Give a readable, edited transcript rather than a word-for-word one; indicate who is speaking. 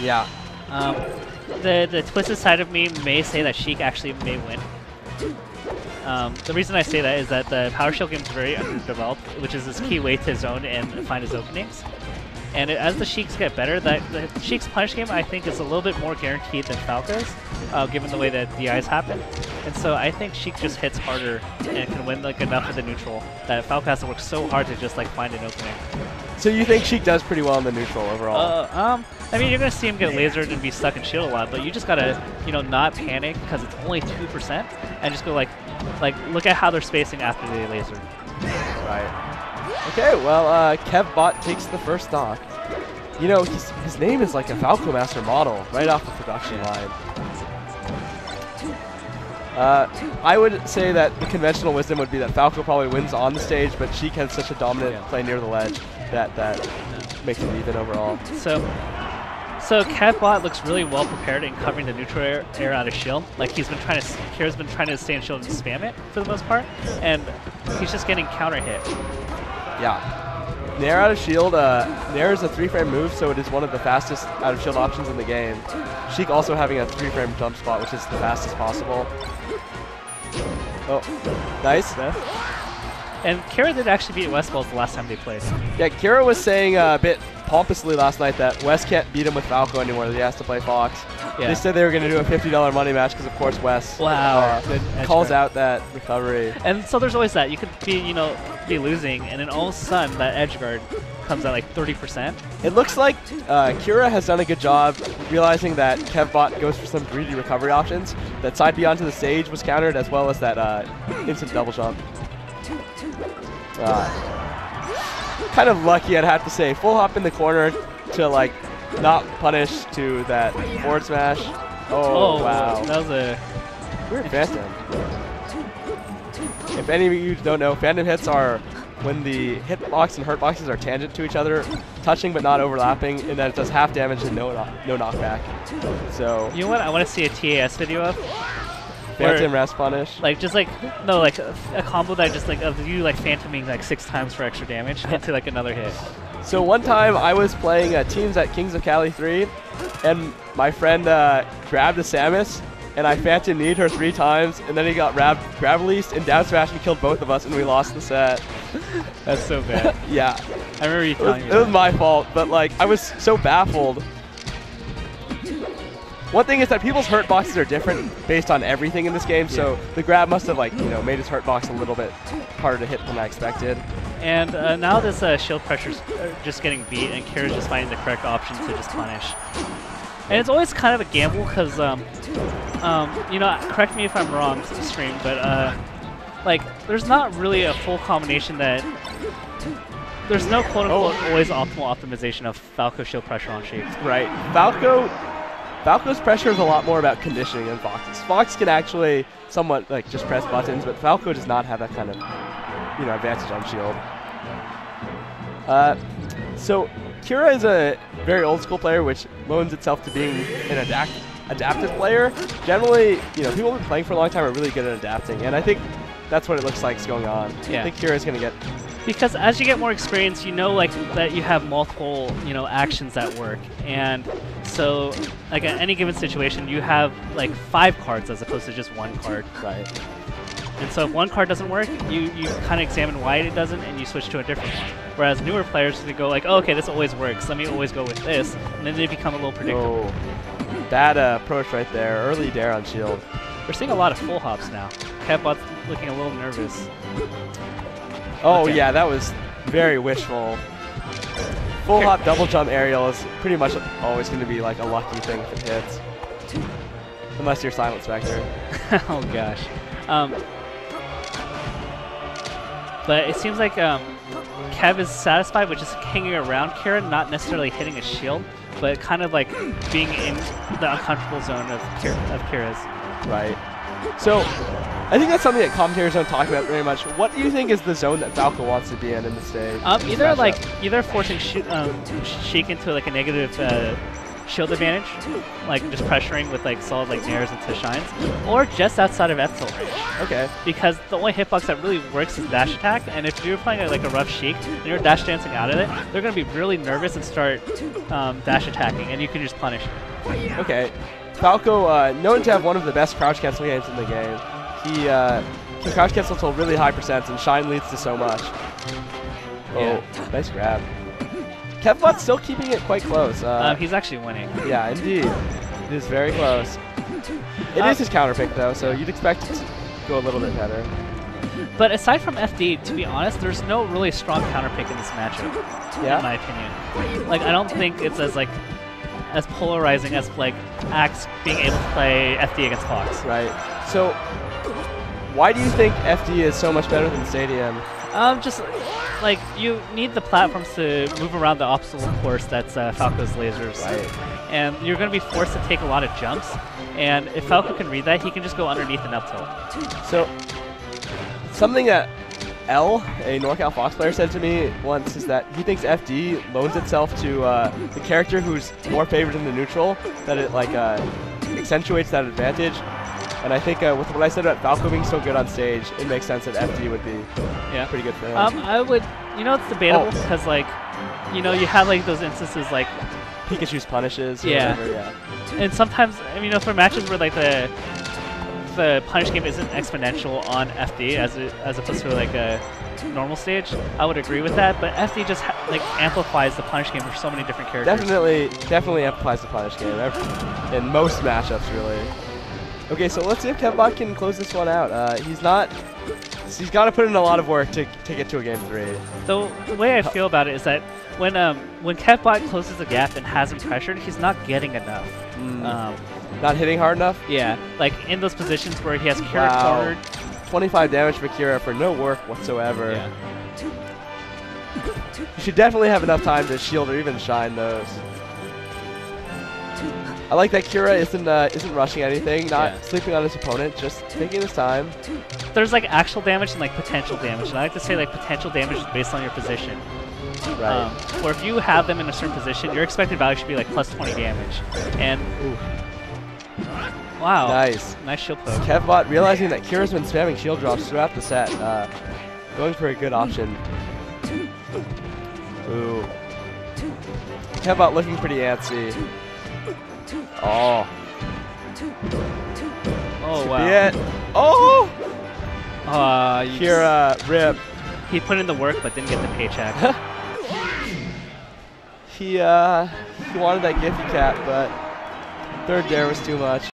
Speaker 1: Yeah.
Speaker 2: The twisted side of me may say that Sheik actually may win. The reason I say that is that the Power Shield game is very underdeveloped, which is his key way to zone and find his openings. And as the Sheiks get better, the Sheik's punish game, I think, is a little bit more guaranteed than Falco's, given the way that DIs happen. And so I think Sheik just hits harder and can win like enough of the neutral that Falco has to work so hard to just like find an opening.
Speaker 1: So you think Sheik does pretty well in the neutral overall?
Speaker 2: I mean, you're gonna see him get lasered and be stuck in shield a lot, but you just gotta, you know, not panic because it's only 2%, and just go like look at how they're spacing after they lasered.
Speaker 1: Right. Okay, well, Kevbot takes the first stock. You know, his name is like a Falco Master model right off the production line. I would say that the conventional wisdom would be that Falco probably wins on the stage, but Sheik has such a dominant play near the ledge that makes it even overall.
Speaker 2: So Kevbot looks really well prepared in covering the neutral air out of shield. Like he's been trying to, Kira's been trying to stay in shield and spam it for the most part, and he's just getting counter hit.
Speaker 1: Yeah. Nair out of shield, Nair is a 3-frame move, so it is one of the fastest out of shield options in the game. Sheik also having a 3-frame jump spot, which is the fastest possible. Oh, nice.
Speaker 2: And Kira did actually beat West Balls the last time they played.
Speaker 1: Yeah, Kira was saying a bit pompously last night that West can't beat him with Falco anymore. He has to play Fox. Yeah. They said they were going to do a $50 money match because, of course, West calls out that recovery.
Speaker 2: And so there's always that. You could be, you know, be losing, and then all of a sudden that edge guard comes at like 30%.
Speaker 1: It looks like Kira has done a good job realizing that Kevbot goes for some greedy recovery options. That side B onto the stage was countered, as well as that instant double jump. Kind of lucky, I'd have to say. Full hop in the corner to like not punish to that forward smash. Oh wow.
Speaker 2: That was a
Speaker 1: weird phantom. If any of you don't know, phantom hits are when the hitbox and hurt boxes are tangent to each other, touching but not overlapping, and then it does half damage and no knockback. So
Speaker 2: you know what I want to see a TAS video of?
Speaker 1: Phantom rest punish.
Speaker 2: Like just like no, like a combo that just like of you like phantoming like 6 times for extra damage into like another hit.
Speaker 1: So one time I was playing teams at Kings of Cali 3, and my friend grabbed a Samus, and I phantom kneed her 3 times, and then he got grab released and down smash and killed both of us, and we lost the set.
Speaker 2: That's so bad.
Speaker 1: Yeah.
Speaker 2: I remember you telling me
Speaker 1: that. It was my fault, but like I was so baffled. One thing is that people's hurt boxes are different based on everything in this game, so the grab must have like, you know, made his hurt box a little bit harder to hit than I expected.
Speaker 2: And now this shield pressure's just getting beat, and Kira's just finding the correct option to just punish. And it's always kind of a gamble because, you know, correct me if I'm wrong, stream, but like there's not really a full combination that there's no quote-unquote always optimal optimization of Falco shield pressure on Sheik.
Speaker 1: Right. Falco's pressure is a lot more about conditioning than Fox's. Fox can actually somewhat like just press buttons, but Falco does not have that kind of, you know, advantage on shield. So Kira is a very old school player, which loans itself to being an adaptive player. Generally, you know, people who've been playing for a long time are really good at adapting, and I think that's what it looks like is going on.
Speaker 2: Yeah.
Speaker 1: I think Kira is going to get.
Speaker 2: Because as you get more experience, you know, like that you have multiple, you know, actions that work, and so like at any given situation, you have like 5 cards as opposed to just 1 card.
Speaker 1: Right.
Speaker 2: And so if 1 card doesn't work, you kind of examine why it doesn't, and you switch to a different one. Whereas newer players they go like, oh, okay, this always works. Let me always go with this, and then they become a little predictable.
Speaker 1: Oh, bad approach right there. Early dare on shield.
Speaker 2: We're seeing a lot of full hops now. Kevbot's looking a little nervous.
Speaker 1: Oh okay. Yeah, that was very wishful. Full hop double jump aerial is pretty much always going to be like a lucky thing if it hits. Unless you're Silent Spectre.
Speaker 2: Oh gosh. But it seems like Kev is satisfied with just hanging around Kira, not necessarily hitting a shield, but kind of like being in the uncomfortable zone of Kira's.
Speaker 1: Right. So, I think that's something that commentators don't talk about very much. What do you think is the zone that Falco wants to be in the stage?
Speaker 2: Either forcing Sheik into like a negative shield advantage, like just pressuring with like solid like nairs into shines, or just outside of F tilt range.
Speaker 1: Okay.
Speaker 2: Because the only hitbox that really works is dash attack, and if you're playing like a rough Sheik and you're dash dancing out of it, they're going to be really nervous and start dash attacking, and you can just punish it.
Speaker 1: Okay. Falco, known to have one of the best crouch cancel games in the game. He can crouch cancel to really high percents, and shine leads to so much. Oh, nice grab. Kevbot's still keeping it quite close.
Speaker 2: He's actually winning.
Speaker 1: Yeah, indeed. It is very close. It is his counter pick, though, so you'd expect it to go a little bit better.
Speaker 2: But aside from FD, to be honest, there's no really strong counter pick in this matchup, in my opinion. Like, I don't think it's as polarizing as like Axe being able to play FD against Fox.
Speaker 1: Right. So, why do you think FD is so much better than Stadium?
Speaker 2: Just like you need the platforms to move around the obstacle course that's Falco's lasers.
Speaker 1: Right.
Speaker 2: And you're going to be forced to take a lot of jumps. And if Falco can read that, he can just go underneath and up tilt.
Speaker 1: So, something that L, a NorCal Fox player, said to me once is that he thinks FD loans itself to the character who's more favored in the neutral, that it like accentuates that advantage. And I think with what I said about Falco being so good on stage, it makes sense that FD would be pretty good for him.
Speaker 2: I would, it's debatable because like, you have like those instances like
Speaker 1: Pikachu's punishes. Or
Speaker 2: yeah.
Speaker 1: whatever, yeah.
Speaker 2: And sometimes, for matches where like the punish game isn't exponential on FD as opposed to like a normal stage, I would agree with that. But FD just like amplifies the punish game for so many different characters.
Speaker 1: Definitely amplifies the punish game in most matchups, really. Okay, so let's see if Kevbot can close this one out. He's got to put in a lot of work to get to a game 3.
Speaker 2: The way I feel about it is that when Kevbot closes the gap and has him pressured, he's not getting enough.
Speaker 1: Not hitting hard enough?
Speaker 2: Yeah, like in those positions where he has Kira cornered.
Speaker 1: 25 damage for Kira for no work whatsoever.
Speaker 2: Yeah.
Speaker 1: You should definitely have enough time to shield or even shine those. I like that Kira isn't rushing anything, not sleeping on his opponent, just taking his time.
Speaker 2: There's like actual damage and like potential damage, and I like to say like potential damage is based on your position.
Speaker 1: Right.
Speaker 2: Or if you have them in a certain position, your expected value should be like plus 20 damage. And wow, nice shield poke.
Speaker 1: Kevbot realizing that Kira's been spamming shield drops throughout the set, going for a good option. Ooh. Kevbot looking pretty antsy. Oh.
Speaker 2: Oh, wow.
Speaker 1: Yeah. Oh!
Speaker 2: Kira,
Speaker 1: rip.
Speaker 2: He put in the work but didn't get the paycheck.
Speaker 1: He wanted that Giphy cap, but third dare was too much.